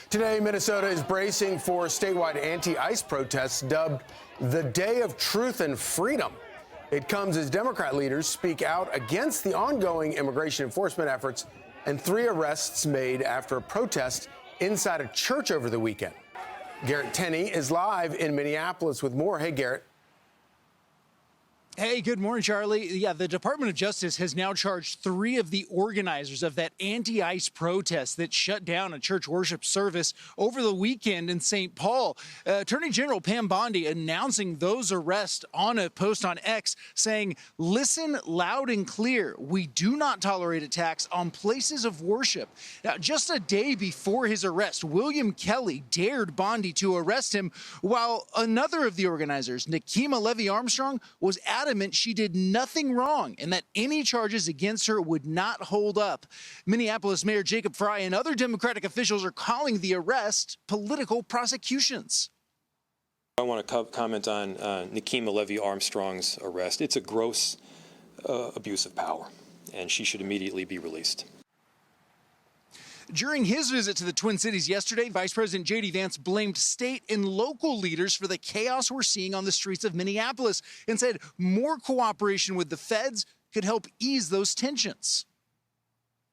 Today, Minnesota is bracing for statewide anti-ICE protests dubbed the Day of Truth and Freedom. It comes as Democrat leaders speak out against the ongoing immigration enforcement efforts and 3 arrests made after a protest inside a church over the weekend. Garrett Tenney is live in Minneapolis with more. Hey, Garrett. Hey, good morning, Charlie. Yeah, the Department of Justice has now charged 3 of the organizers of that anti-ICE protest that shut down a church worship service over the weekend in St. Paul. Attorney General Pam Bondi announcing those arrests on a post on X, saying, "Listen loud and clear. We do not tolerate attacks on places of worship." Now, just a day before his arrest, William Kelly dared Bondi to arrest him, while another of the organizers, Nikema Levy-Armstrong, was adamant she did nothing wrong and that any charges against her would not hold up. Minneapolis Mayor Jacob Frey and other Democratic officials are calling the arrest political prosecutions. I want to comment on Nikema Levy-Armstrong's arrest. It's a gross abuse of power, and she should immediately be released. During his visit to the Twin Cities yesterday, Vice President J.D. Vance blamed state and local leaders for the chaos we're seeing on the streets of Minneapolis and said more cooperation with the feds could help ease those tensions.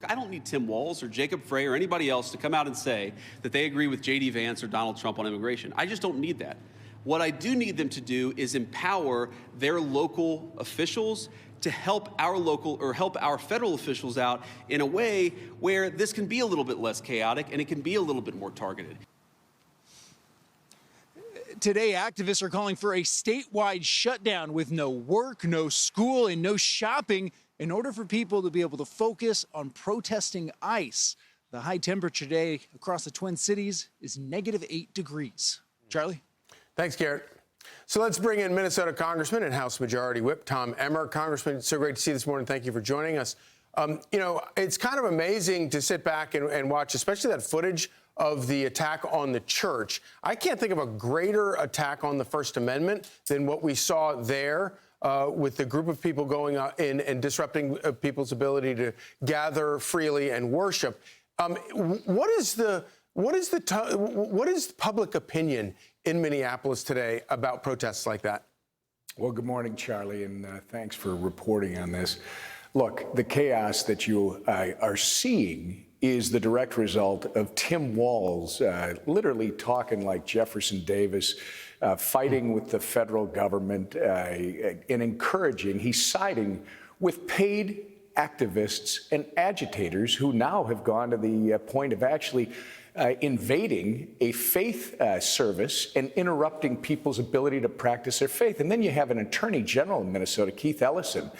I don't need Tim Walz or Jacob Frey or anybody else to come out and say that they agree with J.D. Vance or Donald Trump on immigration. I just don't need that. What I do need them to do is empower their local officials to help our federal officials out in a way where this can be a little bit less chaotic and it can be a little bit more targeted. Today, activists are calling for a statewide shutdown with no work, no school, and no shopping in order for people to be able to focus on protesting ICE. The high temperature today across the Twin Cities is -8 degrees. Charlie? Thanks, Garrett. So let's bring in Minnesota Congressman and House Majority Whip Tom Emmer. Congressman, so great to see you this morning. Thank you for joining us. You know, it's kind of amazing to sit back and watch, especially that footage of the attack on the church. I can't think of a greater attack on the First Amendment than what we saw there with the group of people going in and disrupting people's ability to gather freely and worship. What is public opinion in Minneapolis today about protests like that? Well, good morning, Charlie, and thanks for reporting on this. Look, the chaos that you are seeing is the direct result of Tim Walz literally talking like Jefferson Davis, fighting with the federal government and encouraging. He's siding with paid activists and agitators who now have gone to the point of actually invading a faith service and interrupting people's ability to practice their faith. And then you have an attorney general in Minnesota, Keith Ellison,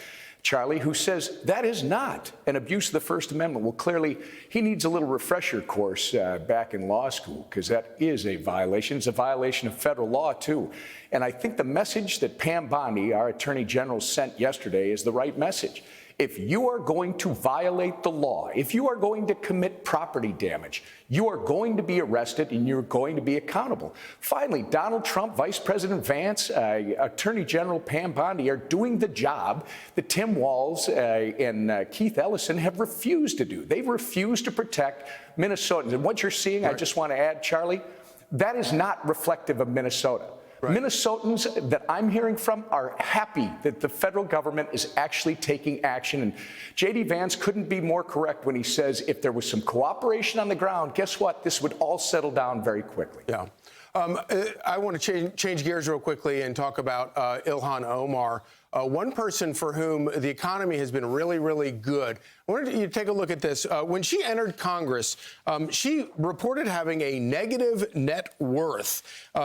Charlie, who says that is not an abuse of the First Amendment. Well, clearly, he needs a little refresher course back in law school, because that is a violation. It's a violation of federal law, too. And I think the message that Pam Bondi, our attorney general, sent yesterday is the right message. If you are going to violate the law, if you are going to commit property damage, you are going to be arrested and you're going to be accountable. Finally, Donald Trump, Vice President Vance, Attorney General Pam Bondi are doing the job that Tim Walz and Keith Ellison have refused to do. They've refused to protect Minnesotans. And what you're seeing, right, I just want to add, Charlie, that is not reflective of Minnesota. Right. Minnesotans that I'm hearing from are happy that the federal government is actually taking action. And J.D. Vance couldn't be more correct when he says if there was some cooperation on the ground, guess what? This would all settle down very quickly. Yeah. I want to change gears real quickly and talk about Ilhan Omar, one person for whom the economy has been really, really good. I wanted you to take a look at this. When she entered Congress, she reported having a negative net worth.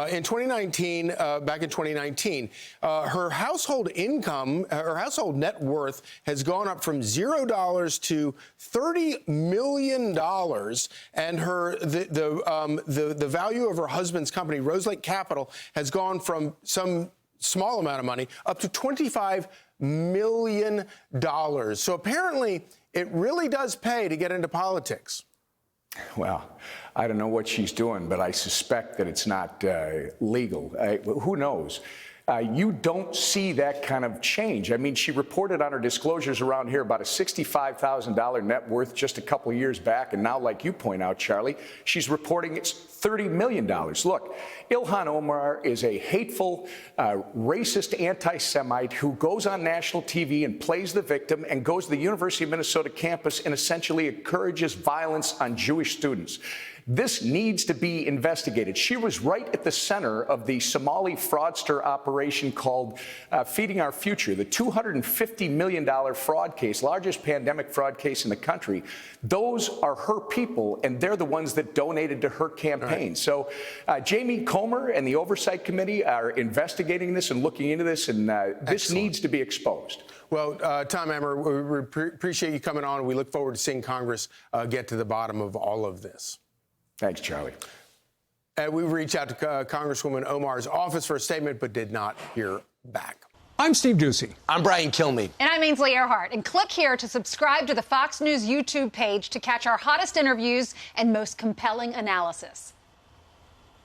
In 2019, back in 2019, her household income, her household net worth has gone up from $0 to $30 million. And the value of her husband's company, Roselake Capital, has gone from some small amount of money up to $25 million. So apparently it really does pay to get into politics. Well, I don't know what she's doing, but I suspect that it's not legal. Who knows? you don't see that kind of change. I mean, she reported on her disclosures around here about a $65,000 net worth just a couple of years back, and now, like you point out, Charlie, she's reporting it's $30 million. Look, Ilhan Omar is a hateful, racist anti-Semite who goes on national TV and plays the victim and goes to the University of Minnesota campus and essentially encourages violence on Jewish students. This needs to be investigated. She was right at the center of the Somali fraudster operation called Feeding Our Future, the $250 million fraud case, largest pandemic fraud case in the country. Those are her people, and they're the ones that donated to her campaign. Right. So Jamie Comer and the Oversight Committee are investigating this and looking into this, and this needs to be exposed. Well, Tom Emmer, we appreciate you coming on. We look forward to seeing Congress get to the bottom of all of this. Thanks, Charlie. We reached out to Congresswoman Omar's office for a statement, but did not hear back. I'm Steve Doocy. I'm Brian Kilmeade. And I'm Ainsley Earhart. And click here to subscribe to the Fox News YouTube page to catch our hottest interviews and most compelling analysis.